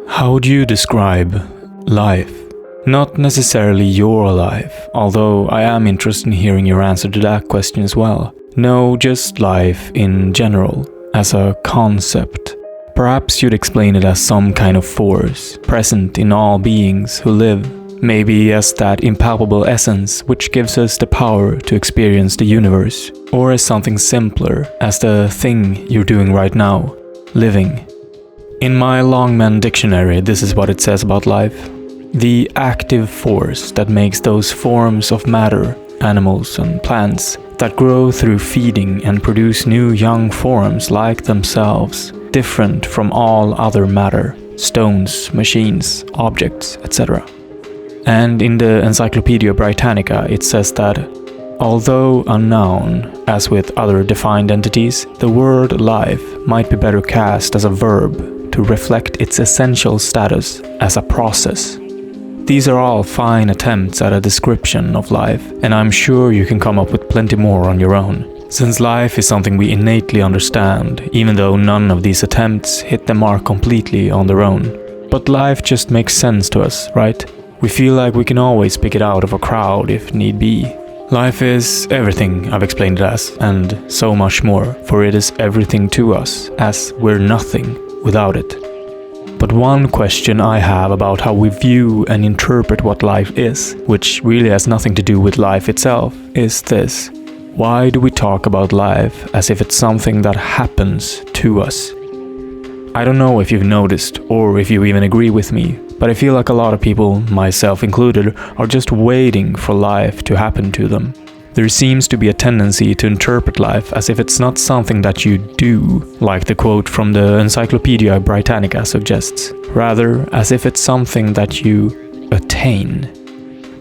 How would you describe life? Not necessarily your life, although I am interested in hearing your answer to that question as well. No, just life in general, as a concept. Perhaps you'd explain it as some kind of force, present in all beings who live. Maybe as that impalpable essence which gives us the power to experience the universe. Or as something simpler, as the thing you're doing right now, living. In my Longman dictionary, this is what it says about life. The active force that makes those forms of matter, animals and plants, that grow through feeding and produce new young forms like themselves, different from all other matter, stones, machines, objects, etc. And in the Encyclopedia Britannica it says that, although a noun, as with other defined entities, the word life might be better cast as a verb to reflect its essential status as a process. These are all fine attempts at a description of life, and I'm sure you can come up with plenty more on your own. Since life is something we innately understand, even though none of these attempts hit the mark completely on their own. But life just makes sense to us, right? We feel like we can always pick it out of a crowd if need be. Life is everything, I've explained it as, and so much more, for it is everything to us, as we're nothing without it. But one question I have about how we view and interpret what life is, which really has nothing to do with life itself, is this. Why do we talk about life as if it's something that happens to us? I don't know if you've noticed, or if you even agree with me, but I feel like a lot of people, myself included, are just waiting for life to happen to them. There seems to be a tendency to interpret life as if it's not something that you do, like the quote from the Encyclopedia Britannica suggests, rather as if it's something that you attain.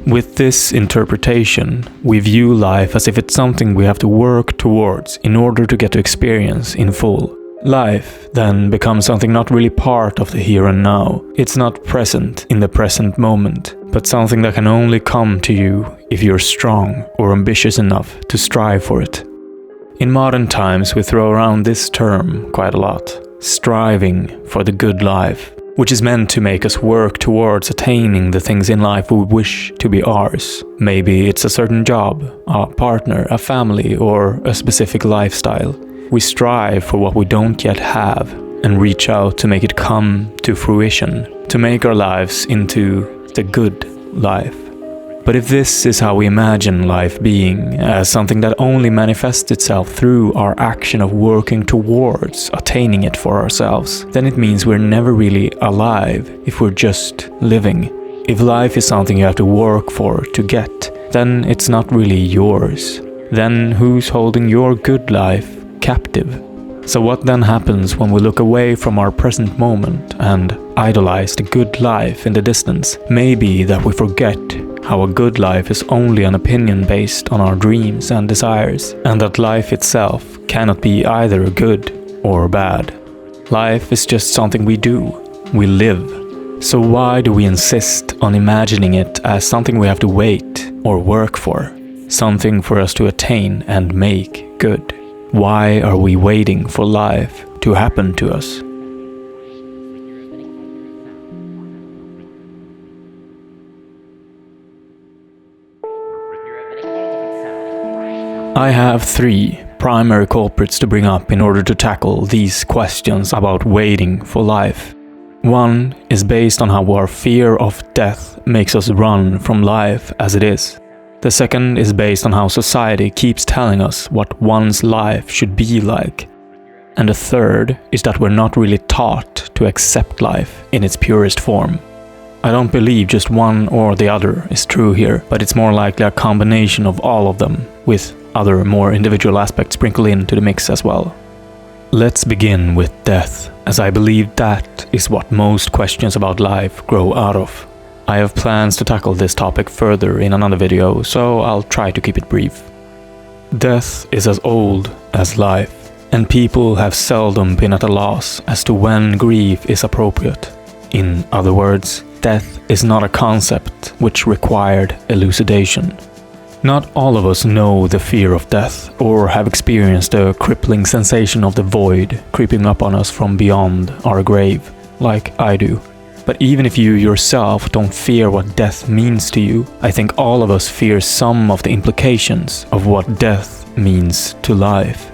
With this interpretation, we view life as if it's something we have to work towards in order to get to experience in full. Life then becomes something not really part of the here and now. It's not present in the present moment, but something that can only come to you if you're strong or ambitious enough to strive for it. In modern times, we throw around this term quite a lot, striving for the good life, which is meant to make us work towards attaining the things in life we wish to be ours. Maybe it's a certain job, a partner, a family, or a specific lifestyle. We strive for what we don't yet have and reach out to make it come to fruition, to make our lives into the good life. But if this is how we imagine life being, as something that only manifests itself through our action of working towards attaining it for ourselves, then it means we're never really alive if we're just living. If life is something you have to work for to get, then it's not really yours. Then who's holding your good life captive? So what then happens when we look away from our present moment and idolize the good life in the distance? Maybe that we forget how a good life is only an opinion based on our dreams and desires, and that life itself cannot be either good or bad. Life is just something we do. We live. So why do we insist on imagining it as something we have to wait or work for? Something for us to attain and make good? Why are we waiting for life to happen to us? I have 3 primary culprits to bring up in order to tackle these questions about waiting for life. One is based on how our fear of death makes us run from life as it is. The second is based on how society keeps telling us what one's life should be like. And the third is that we're not really taught to accept life in its purest form. I don't believe just one or the other is true here, but it's more likely a combination of all of them, with other more individual aspects sprinkled into the mix as well. Let's begin with death, as I believe that is what most questions about life grow out of. I have plans to tackle this topic further in another video, so I'll try to keep it brief. Death is as old as life, and people have seldom been at a loss as to when grief is appropriate. In other words, death is not a concept which required elucidation. Not all of us know the fear of death, or have experienced the crippling sensation of the void creeping up on us from beyond our grave, like I do. But even if you yourself don't fear what death means to you, I think all of us fear some of the implications of what death means to life.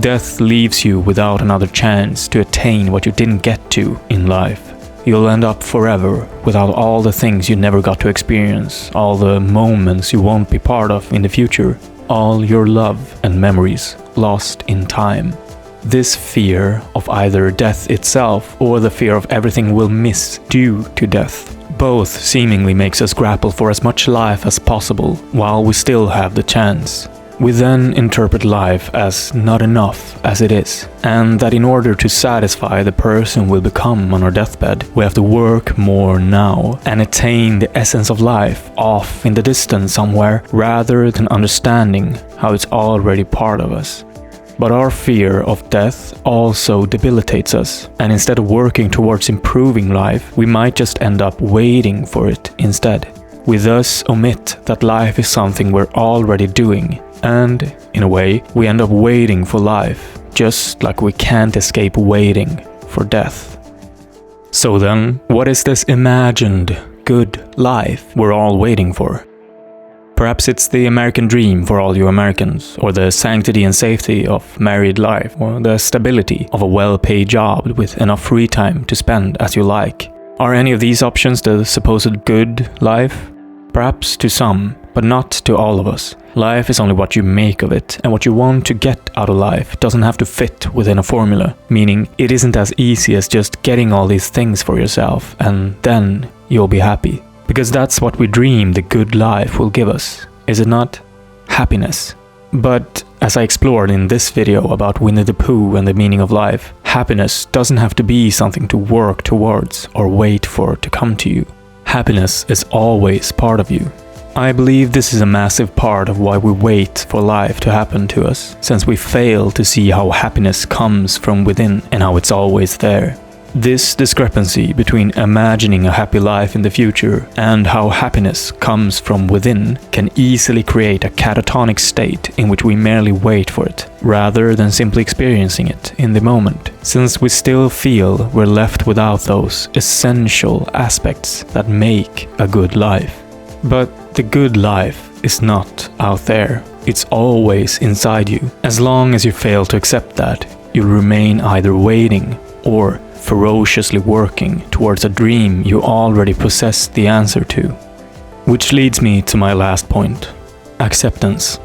Death leaves you without another chance to attain what you didn't get to in life. You'll end up forever without all the things you never got to experience, all the moments you won't be part of in the future, all your love and memories lost in time. This fear of either death itself or the fear of everything we'll miss due to death, both seemingly makes us grapple for as much life as possible while we still have the chance. We then interpret life as not enough as it is, and that in order to satisfy the person we'll become on our deathbed, we have to work more now and attain the essence of life off in the distance somewhere, rather than understanding how it's already part of us. But our fear of death also debilitates us, and instead of working towards improving life, we might just end up waiting for it instead. We thus omit that life is something we're already doing, and, in a way, we end up waiting for life, just like we can't escape waiting for death. So then, what is this imagined good life we're all waiting for? Perhaps it's the American dream for all you Americans, or the sanctity and safety of married life, or the stability of a well-paid job with enough free time to spend as you like. Are any of these options the supposed good life? Perhaps to some, but not to all of us. Life is only what you make of it, and what you want to get out of life doesn't have to fit within a formula, meaning it isn't as easy as just getting all these things for yourself, and then you'll be happy. Because that's what we dream the good life will give us, is it not? Happiness. But as I explored in this video about Winnie the Pooh and the meaning of life, happiness doesn't have to be something to work towards or wait for to come to you. Happiness is always part of you. I believe this is a massive part of why we wait for life to happen to us, since we fail to see how happiness comes from within and how it's always there. This discrepancy between imagining a happy life in the future and how happiness comes from within can easily create a catatonic state in which we merely wait for it, rather than simply experiencing it in the moment, since we still feel we're left without those essential aspects that make a good life. But the good life is not out there, it's always inside you. As long as you fail to accept that, you'll remain either waiting or ferociously working towards a dream you already possess the answer to. Which leads me to my last point: acceptance.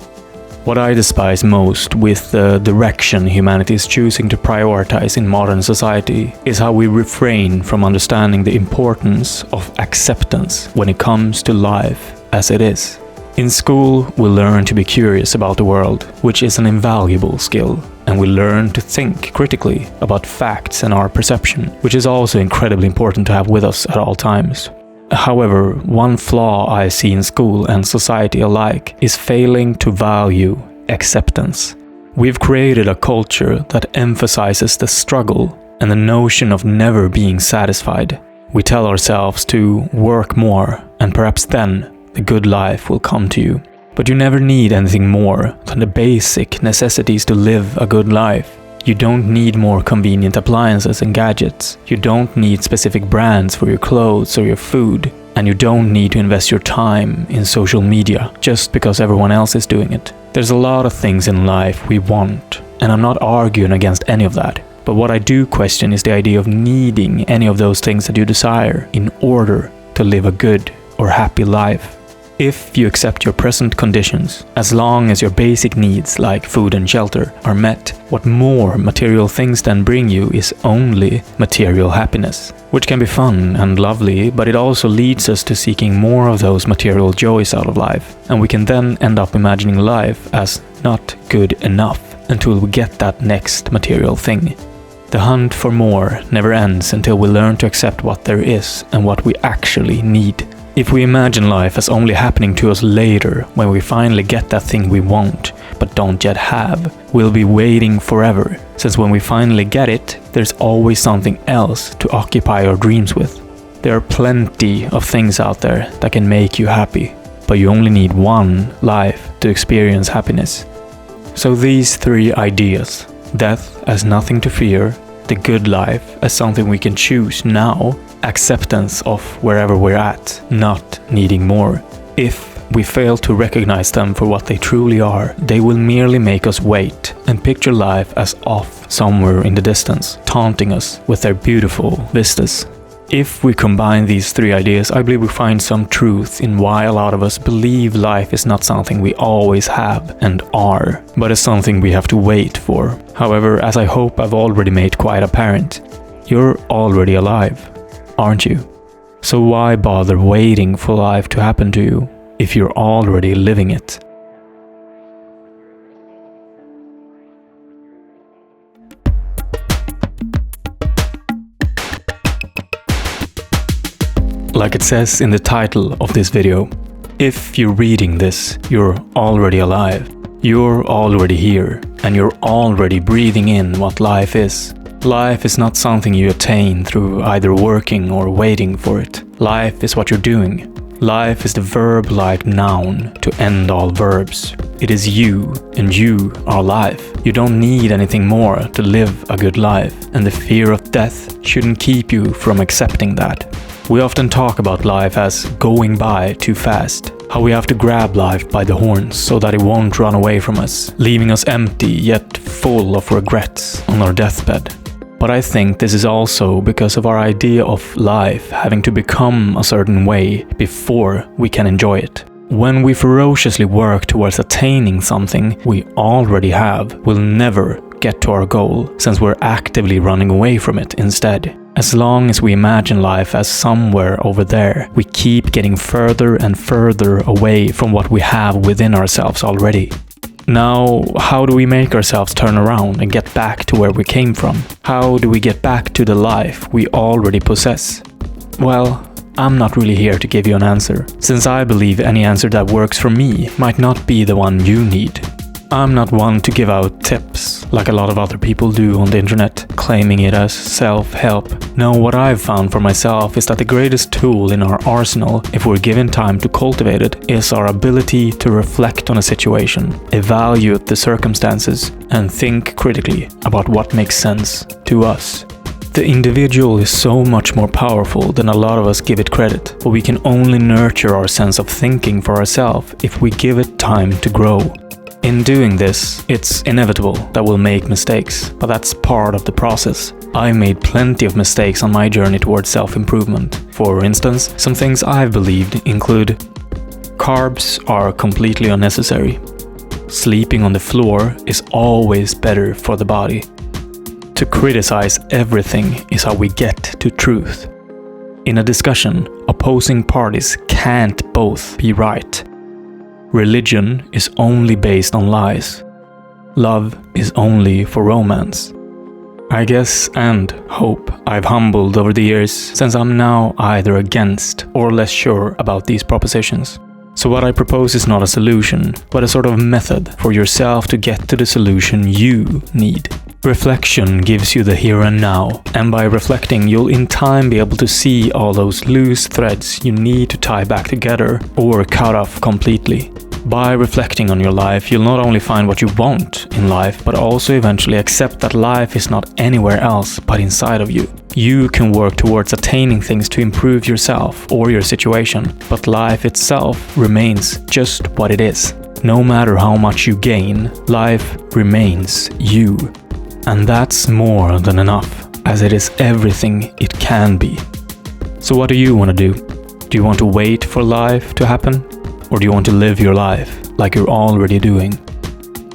What I despise most with the direction humanity is choosing to prioritize in modern society is how we refrain from understanding the importance of acceptance when it comes to life as it is. In school, we learn to be curious about the world, which is an invaluable skill, and we learn to think critically about facts and our perception, which is also incredibly important to have with us at all times. However, one flaw I see in school and society alike is failing to value acceptance. We've created a culture that emphasizes the struggle and the notion of never being satisfied. We tell ourselves to work more, and perhaps then the good life will come to you. But you never need anything more than the basic necessities to live a good life. You don't need more convenient appliances and gadgets. You don't need specific brands for your clothes or your food. And you don't need to invest your time in social media just because everyone else is doing it. There's a lot of things in life we want, and I'm not arguing against any of that. But what I do question is the idea of needing any of those things that you desire in order to live a good or happy life. If you accept your present conditions, as long as your basic needs like food and shelter are met, what more material things then bring you is only material happiness, which can be fun and lovely, but it also leads us to seeking more of those material joys out of life, and we can then end up imagining life as not good enough until we get that next material thing. The hunt for more never ends until we learn to accept what there is and what we actually need. If we imagine life as only happening to us later, when we finally get that thing we want, but don't yet have, we'll be waiting forever, since when we finally get it, there's always something else to occupy our dreams with. There are plenty of things out there that can make you happy, but you only need one life to experience happiness. So these three ideas, death as nothing to fear, the good life as something we can choose now, acceptance of wherever we're at, not needing more. If we fail to recognize them for what they truly are, they will merely make us wait and picture life as off somewhere in the distance, taunting us with their beautiful vistas. If we combine these three ideas, I believe we find some truth in why a lot of us believe life is not something we always have and are, but is something we have to wait for. However, as I hope I've already made quite apparent, you're already alive, aren't you? So why bother waiting for life to happen to you if you're already living it? Like it says in the title of this video, if you're reading this, you're already alive. You're already here, and you're already breathing in what life is. Life is not something you attain through either working or waiting for it. Life is what you're doing. Life is the verb-like noun to end all verbs. It is you, and you are life. You don't need anything more to live a good life, and the fear of death shouldn't keep you from accepting that. We often talk about life as going by too fast, how we have to grab life by the horns so that it won't run away from us, leaving us empty yet full of regrets on our deathbed. But I think this is also because of our idea of life having to become a certain way before we can enjoy it. When we ferociously work towards attaining something we already have, we'll never get to our goal, since we're actively running away from it instead. As long as we imagine life as somewhere over there, we keep getting further and further away from what we have within ourselves already. Now, how do we make ourselves turn around and get back to where we came from? How do we get back to the life we already possess? Well, I'm not really here to give you an answer, since I believe any answer that works for me might not be the one you need. I'm not one to give out tips like a lot of other people do on the internet, claiming it as self-help. No, what I've found for myself is that the greatest tool in our arsenal, if we're given time to cultivate it, is our ability to reflect on a situation, evaluate the circumstances, and think critically about what makes sense to us. The individual is so much more powerful than a lot of us give it credit, but we can only nurture our sense of thinking for ourselves if we give it time to grow. In doing this, it's inevitable that we'll make mistakes, but that's part of the process. I made plenty of mistakes on my journey towards self-improvement. For instance, some things I've believed include: carbs are completely unnecessary. Sleeping on the floor is always better for the body. To criticize everything is how we get to truth. In a discussion, opposing parties can't both be right. Religion is only based on lies. Love is only for romance. I guess and hope I've humbled over the years, since I'm now either against or less sure about these propositions. So what I propose is not a solution, but a sort of method for yourself to get to the solution you need. Reflection gives you the here and now, and by reflecting you'll in time be able to see all those loose threads you need to tie back together or cut off completely. By reflecting on your life, you'll not only find what you want in life, but also eventually accept that life is not anywhere else but inside of you. You can work towards attaining things to improve yourself or your situation, but life itself remains just what it is. No matter how much you gain, life remains you. And that's more than enough, as it is everything it can be. So what do you want to do? Do you want to wait for life to happen? Or do you want to live your life like you're already doing?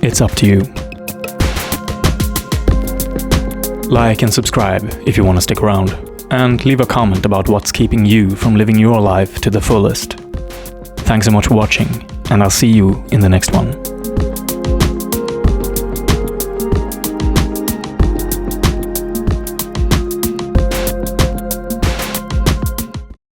It's up to you. Like and subscribe if you want to stick around, and leave a comment about what's keeping you from living your life to the fullest. Thanks so much for watching, and I'll see you in the next one.